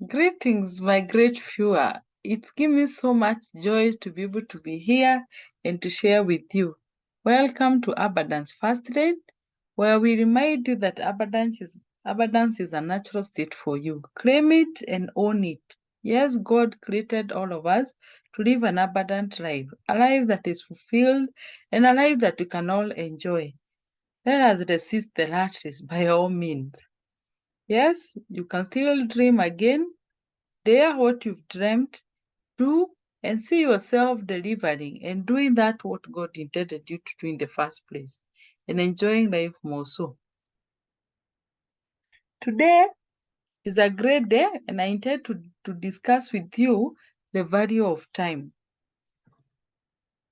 Greetings, my great viewer. It's given me so much joy to be able to be here and to share with you. Welcome to Abundance First Aid, where we remind you that abundance is a natural state for you. Claim it and own it. Yes, God created all of us to live an abundant life, a life that is fulfilled and a life that we can all enjoy. Let us resist the rat race by all means. Yes, you can still dream again. Dare what you've dreamt, do and see yourself delivering and doing that what God intended you to do in the first place and enjoying life more so. Today is a great day and I intend to discuss with you the value of time.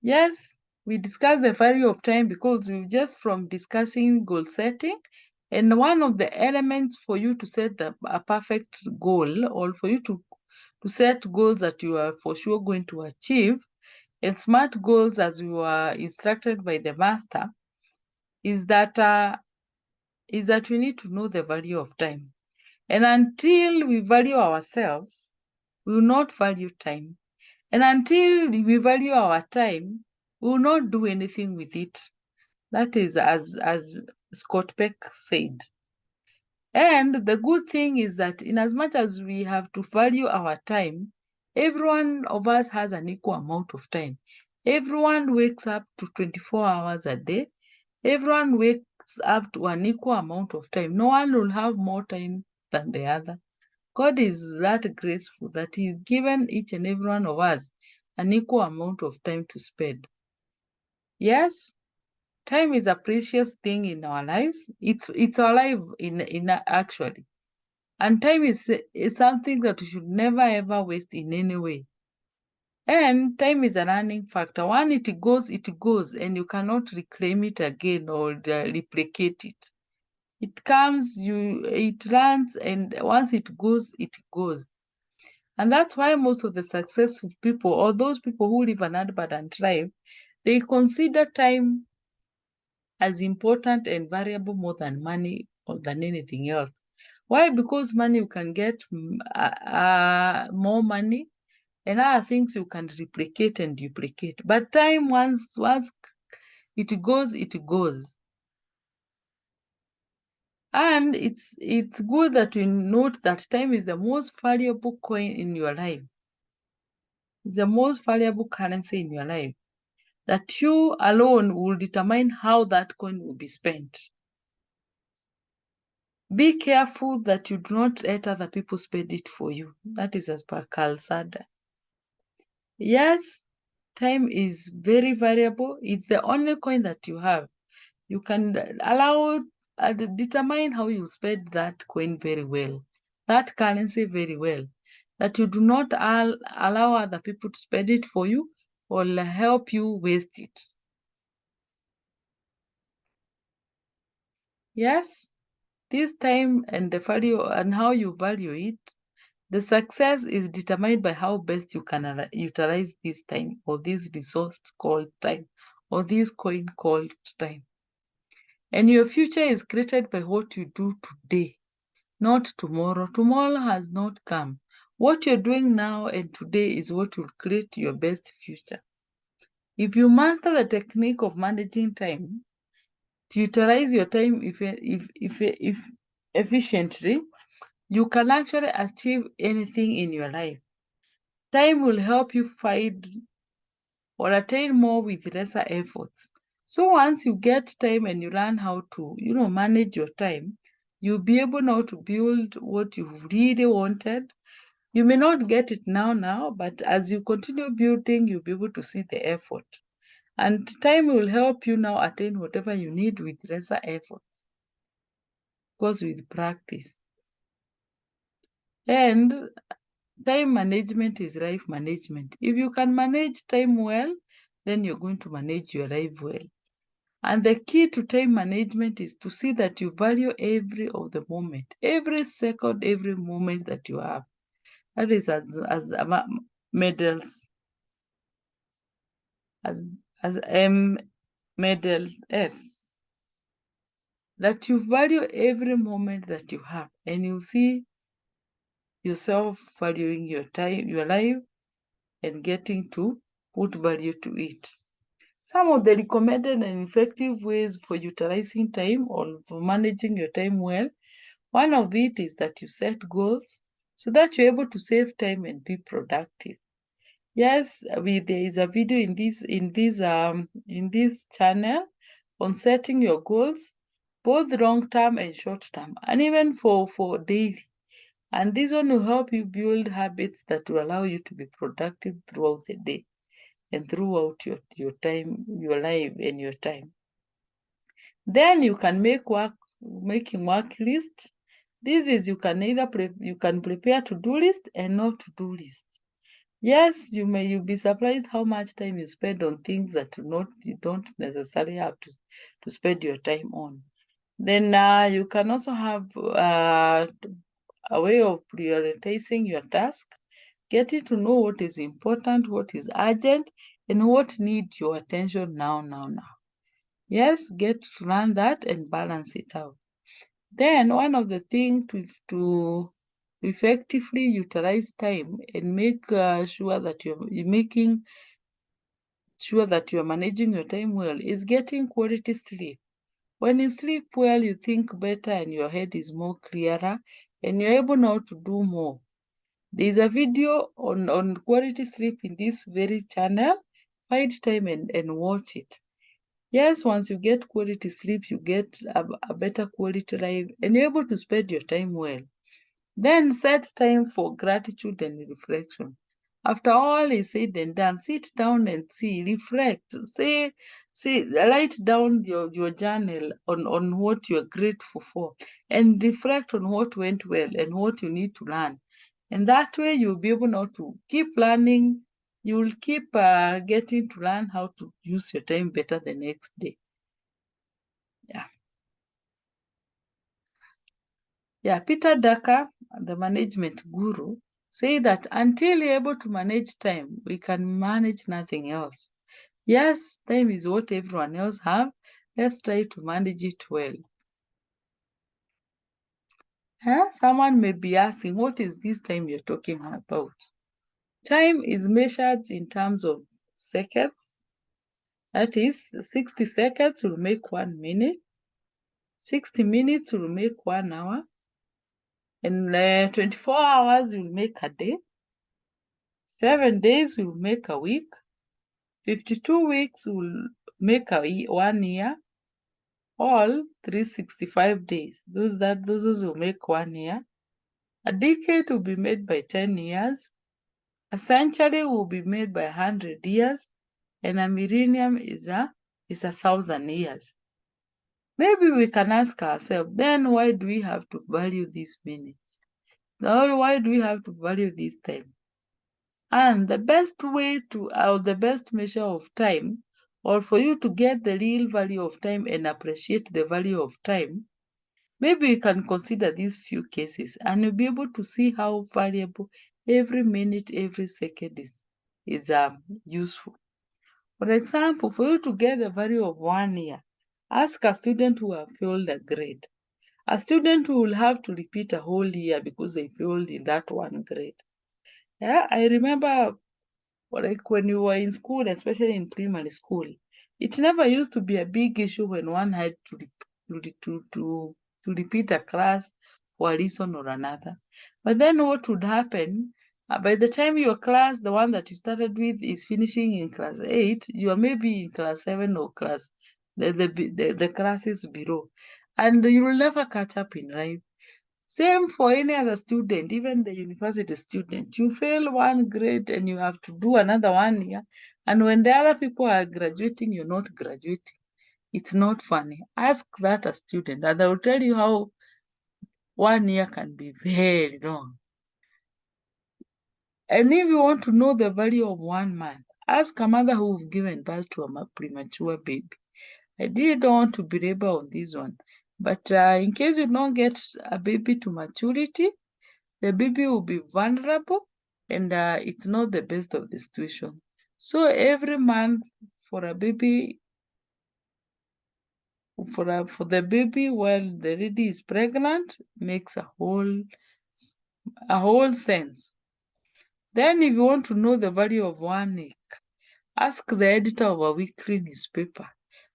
Yes, we discuss the value of time because we just from discussing goal setting, and one of the elements for you to set a perfect goal or for you to set goals that you are for sure going to achieve and smart goals as we were instructed by the master is that we need to know the value of time. And until we value ourselves, we will not value time. And until we value our time, we will not do anything with it. That is as Scott Peck said. And the good thing is that in as much as we have to value our time, every one of us has an equal amount of time. Everyone wakes up to 24 hours a day. Everyone wakes up to an equal amount of time. No one will have more time than the other. God is that graceful that He's given each and every one of us an equal amount of time to spend. Yes, time is a precious thing in our lives. It's our life in actually. And time is something that we should never ever waste in any way. And time is a running factor. When it goes, and you cannot reclaim it again or replicate it. It comes, it runs, and once it goes, it goes. And that's why most of the successful people, or those people who live an abundant life, they consider time as important and valuable more than money or than anything else. Why? Because money you can get more money and other things you can replicate and duplicate. But time once it goes, it goes. And it's good that you note that time is the most valuable coin in your life. It's the most valuable currency in your life. That you alone will determine how that coin will be spent. Be careful that you do not let other people spend it for you. That is as per Carl Sagan. Yes, time is very variable. It's the only coin that you have. You can determine how you spend that coin very well, that currency very well, that you do not allow other people to spend it for you or help you waste it. Yes, this time and the value and how you value it, the success is determined by how best you can utilize this time or this resource called time or this coin called time. And your future is created by what you do today, not tomorrow. Tomorrow has not come. What you're doing now and today is what will create your best future. If you master the technique of managing time, to utilize your time if efficiently, you can actually achieve anything in your life. Time will help you find or attain more with lesser efforts. So once you get time and you learn how to, manage your time, you'll be able now to build what you really wanted. You may not get it now, but as you continue building, you'll be able to see the effort. And time will help you now attain whatever you need with lesser efforts. Goes with practice. And time management is life management. If you can manage time well, then you're going to manage your life well. And the key to time management is to see that you value every of the moment, every second, every moment that you have. That is as medals, as medals S. That you value every moment that you have, and you see yourself valuing your time, your life, and getting to put value to it. Some of the recommended and effective ways for utilizing time or for managing your time well, one of it is that you set goals so that you're able to save time and be productive. Yes, there is a video in this channel on setting your goals, both long term and short term, and even for daily. And this one will help you build habits that will allow you to be productive throughout the day and throughout your time, your life and your time. Then you can making work list. This is you can you can prepare to-do list and not to-do list. Yes, you'll be surprised how much time you spend on things that you don't necessarily have to spend your time on. Then you can also have a way of prioritizing your task, getting to know what is important, what is urgent, and what needs your attention now. Yes, get to learn that and balance it out. Then one of the things to effectively utilize time and make sure that you're making sure that you're managing your time well is getting quality sleep. When you sleep well, you think better and your head is more clearer and you're able now to do more. There's a video on quality sleep in this very channel. Find time and watch it. Yes, once you get quality sleep, you get a better quality life and you're able to spend your time well. Then set time for gratitude and reflection. After all is said and done, sit down and reflect. Write down your journal on what you're grateful for and reflect on what went well and what you need to learn. And that way you'll be able now to keep learning. You'll keep getting to learn how to use your time better the next day. Yeah. Yeah, Peter Drucker, the management guru, say that until you're able to manage time, we can manage nothing else. Yes, time is what everyone else have. Let's try to manage it well. Someone may be asking, what is this time you're talking about? Time is measured in terms of seconds. That is, 60 seconds will make 1 minute, 60 minutes will make 1 hour, and 24 hours will make a day. 7 days will make a week. 52 weeks will make 1 year. All 365 days. Those will make 1 year. A decade will be made by 10 years. A century will be made by 100 years. And a millennium is 1,000 years. Maybe we can ask ourselves, then why do we have to value these minutes? Now, why do we have to value this time? And the best way or the best measure of time, or for you to get the real value of time and appreciate the value of time, maybe you can consider these few cases and you'll be able to see how valuable every minute, every second is useful. For example, for you to get the value of 1 year, ask a student who have failed a grade. A student who will have to repeat a whole year because they failed in that one grade. Yeah, I remember like when you were in school, especially in primary school, it never used to be a big issue when one had to repeat a class for a reason or another. But then what would happen, by the time your class, the one that you started with, is finishing in class 8, you are maybe in class 7 or the classes below. And you will never catch up in life. Same for any other student, even the university student. You fail one grade and you have to do another 1 year. And when the other people are graduating, you're not graduating. It's not funny. Ask that a student, and they will tell you how 1 year can be very long. And if you want to know the value of 1 month, ask a mother who's given birth to a premature baby. I didn't want to belabor on this one, but in case you don't get a baby to maturity, the baby will be vulnerable and it's not the best of the situation. So every month for a baby, for the baby while the lady is pregnant makes a whole a whole sense. Then if you want to know the value of 1 week, ask the editor of a weekly newspaper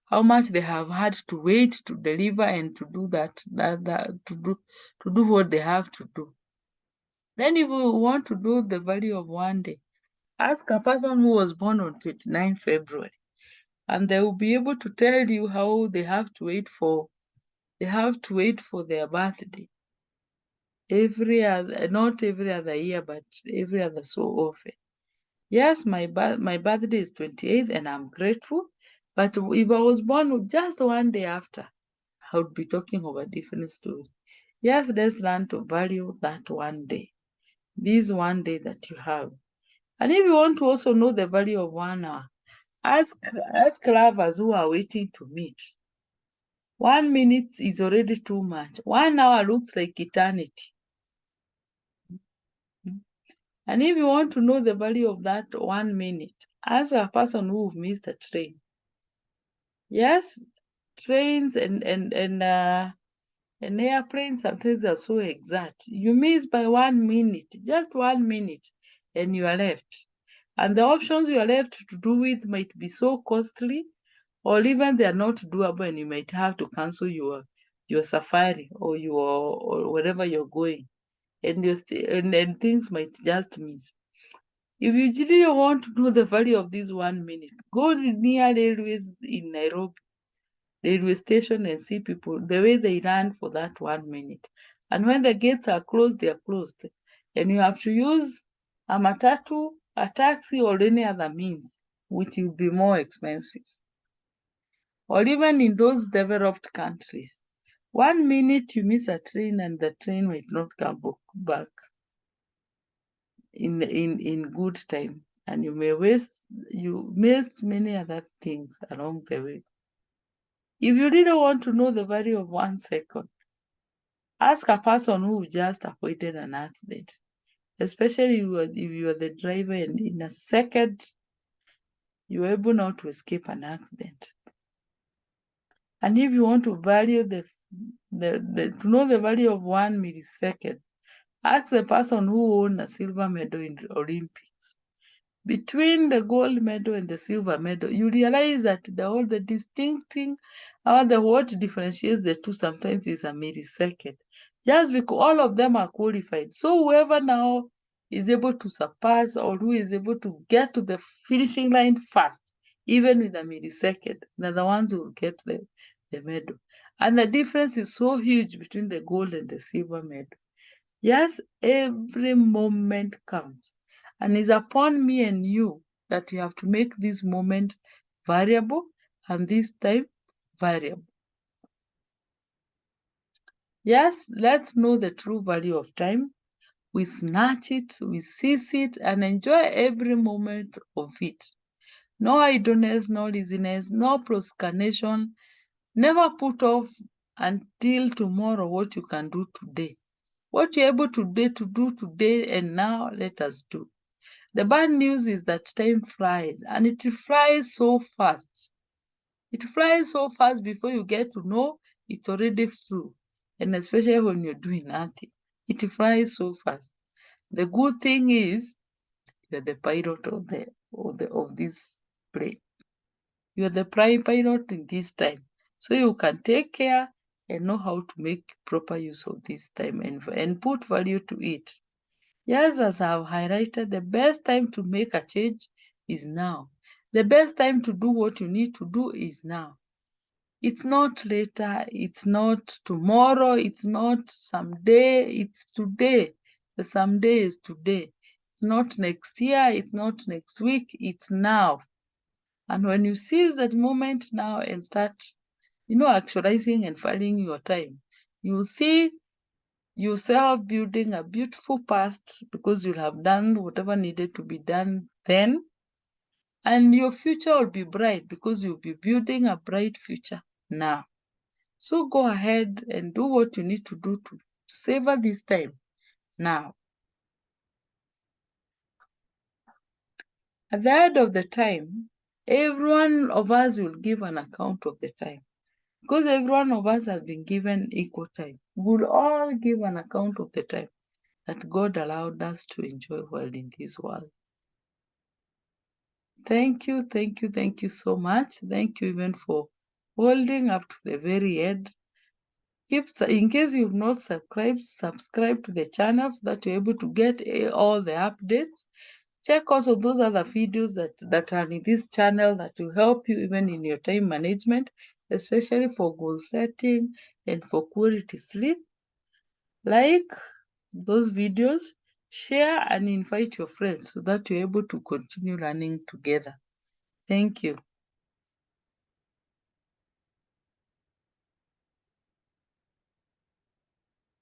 how much they have had to wait to deliver and to do to do what they have to do. Then if you want to know the value of 1 day, ask a person who was born on 29 February, and they will be able to tell you how they have to wait for their birthday not every other year, but every other so often. Yes, my birthday is 28th and I'm grateful, but if I was born just 1 day after, I would be talking of a different story. Yes, let's learn to value that 1 day, this 1 day that you have. And if you want to also know the value of 1 hour, ask lovers who are waiting to meet. 1 minute is already too much. 1 hour looks like eternity. And if you want to know the value of that 1 minute, ask a person who missed a train. Yes, trains and airplanes sometimes are so exact. You miss by 1 minute, just 1 minute, and you are left. And the options you are left to do with might be so costly, or even they are not doable, and you might have to cancel your safari or wherever you're going, and and things might just miss. If you really want to know the value of this 1 minute, go near railways in Nairobi, railway station, and see people, the way they run for that 1 minute. And when the gates are closed, they are closed. And you have to use a matatu, a taxi, or any other means, which will be more expensive. Or even in those developed countries, 1 minute you miss a train and the train might not come back in good time, and you missed many other things along the way. If you really want to know the value of 1 second, ask a person who just avoided an accident, especially if you are the driver and in a second you are able now to escape an accident. And if you want to value to know the value of 1 millisecond, ask the person who won a silver medal in the Olympics. Between the gold medal and the silver medal, you realize that the distinct thing, what differentiates the two sometimes is a millisecond. Just because all of them are qualified. So whoever now is able to surpass or who is able to get to the finishing line fast, even with a millisecond, they're the ones who will get the medal. And the difference is so huge between the gold and the silver medal. Yes, every moment counts. And it's upon me and you that we have to make this moment variable and this time variable. Yes, let's know the true value of time. We snatch it, we seize it, and enjoy every moment of it. No idleness, no laziness, no procrastination. Never put off until tomorrow what you can do today. What you're able to do today and now, let us do. The bad news is that time flies, and it flies so fast. It flies so fast before you get to know it's already through. And especially when you're doing nothing, it flies so fast. The good thing is you're the pilot of this plane. You're the prime pilot in this time. So you can take care and know how to make proper use of this time and put value to it. Yes, as I've highlighted, the best time to make a change is now. The best time to do what you need to do is now. It's not later, it's not tomorrow, it's not someday, it's today. The someday is today. It's not next year, it's not next week, it's now. And when you seize that moment now and start, actualizing and valuing your time, you'll see yourself building a beautiful past because you'll have done whatever needed to be done then. And your future will be bright because you'll be building a bright future now. So go ahead and do what you need to do to savor this time now. At the end of the time, every one of us will give an account of the time. Because every one of us has been given equal time. We'll all give an account of the time. that God allowed us to enjoy while in this world. Thank you, thank you, thank you so much. Thank you even for holding up to the very end. In case you've not subscribed, subscribe to the channel so that you're able to get all the updates. Check also those other videos that are in this channel that will help you even in your time management, especially for goal setting and for quality sleep. Like those videos, share and invite your friends so that you're able to continue learning together. Thank you.